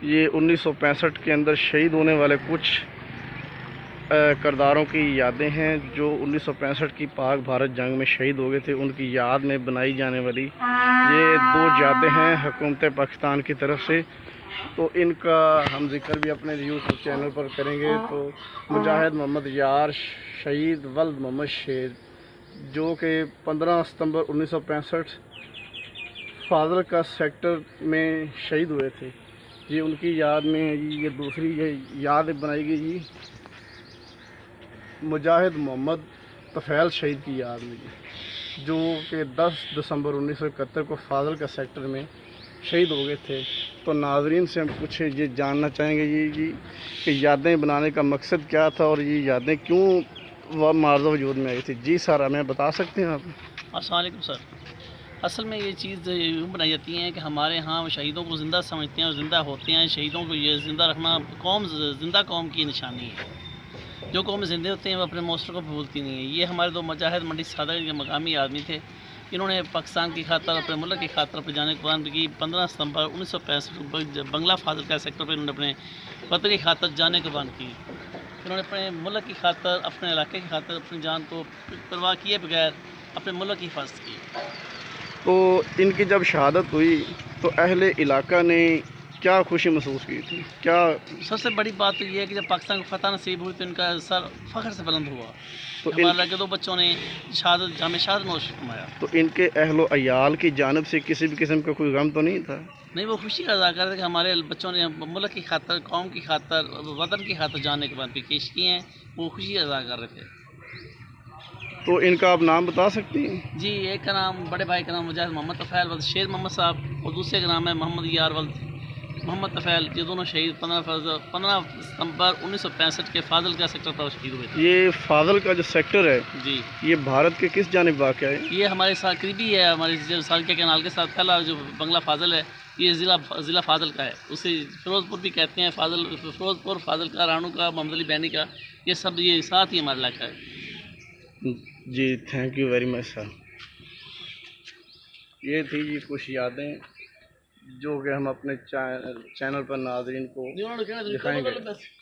یہ 1965 کے اندر شہید ہونے والے کچھ کرداروں کی یادیں ہیں جو 1965 کی پاک بھارت جنگ میں شہید ہو گئے تھے، ان کی یاد میں بنائی جانے والی یہ دو یادیں ہیں حکومت پاکستان کی طرف سے۔ تو ان کا ہم ذکر بھی اپنے یوٹیوب چینل پر کریں گے۔ تو مجاہد محمد یار شہید ولد محمد شیر جو کہ 15 ستمبر 1965 فاضل سیکٹر میں شہید ہوئے تھے، یہ ان کی یاد میں یہ دوسری یہ یاد بنائی گئی جی مجاہد محمد طفیل شہید کی یاد میں جو کہ 10 دسمبر 1971 کو فاضل کا سیکٹر میں شہید ہو گئے تھے۔ تو ناظرین سے ہم کچھ یہ جاننا چاہیں گے جی کہ یادیں بنانے کا مقصد کیا تھا اور یہ یادیں کیوں معرض وجود میں آئی تھی۔ جی سر، ہمیں بتا سکتے ہیں آپ؟ السلام علیکم سر۔ اصل میں یہ چیز یوں بنائی جاتی ہیں کہ ہمارے ہاں شہیدوں کو زندہ سمجھتے ہیں اور زندہ ہوتے ہیں۔ شہیدوں کو یہ زندہ رکھنا زندہ قوم کی نشانی ہے۔ جو قوم زندے ہوتے ہیں وہ اپنے موثر کو بھولتی نہیں ہے۔ یہ ہمارے دو مجاہد منڈی سادہ کے مقامی آدمی تھے، انہوں نے پاکستان کی خاطر اپنے ملک کی خاطر اپنے جانے قربان کی۔ 15 ستمبر 1965 بنگلہ فاضل کا سیکٹر پہ انہوں نے اپنے وطن کی خاطر جانے قربان کی۔ انہوں نے اپنے ملک کی خاطر، اپنے علاقے کی خاطر اپنی جان کو پرواہ کیے بغیر اپنے ملک کی حفاظت کی۔ تو ان کی جب شہادت ہوئی تو اہل علاقہ نے کیا خوشی محسوس کی تھی؟ کیا سب سے بڑی بات تو یہ ہے کہ جب پاکستان کو فتح نصیب ہوئی تو ان کا سر فخر سے بلند ہوا۔ تو ہمارے علاقے دو بچوں نے جامع شہادت نوش فرمایا۔ تو ان کے اہل و عیال کی جانب سے کسی بھی قسم کا کوئی غم تو نہیں تھا؟ نہیں، وہ خوشی کا اظہار کرتے کہ ہمارے بچوں نے ملک کی خاطر، قوم کی خاطر، وطن کی خاطر جانے کے بعد بھی پیش کیے ہیں، وہ خوشی کا اظہار کر رہے تھے۔ تو ان کا آپ نام بتا سکتے ہیں؟ جی، ایک کا نام بڑے بھائی کا نام مجاہد محمد طفیل ولد شیر محمد صاحب، اور دوسرے کا نام ہے محمد یار ولد محمد طفیل۔ یہ دونوں شہید 15 ستمبر 1965 کے فاضل کا سیکٹر پر شہید ہوئے تھے۔ یہ فاضل کا جو سیکٹر ہے جی، یہ بھارت کے کس جانب واقع ہے؟ یہ ہمارے ساتھ قریبی ہے، ہمارے سالکیہ کینال کے ساتھ پھیلا جو بنگلہ فاضل ہے، یہ ضلع فاضل کا ہے۔ اسے فیروز پور بھی کہتے ہیں، فیروز پور، فاضل کا، رانو کا، محمد علی بینی کا، یہ سب یہ ساتھ ہی ہمارا علاقہ ہے۔ جی تھینک یو ویری مچ سر۔ یہ تھی جی کچھ یادیں جو کہ ہم اپنے چینل پر ناظرین کو دکھائیں گے۔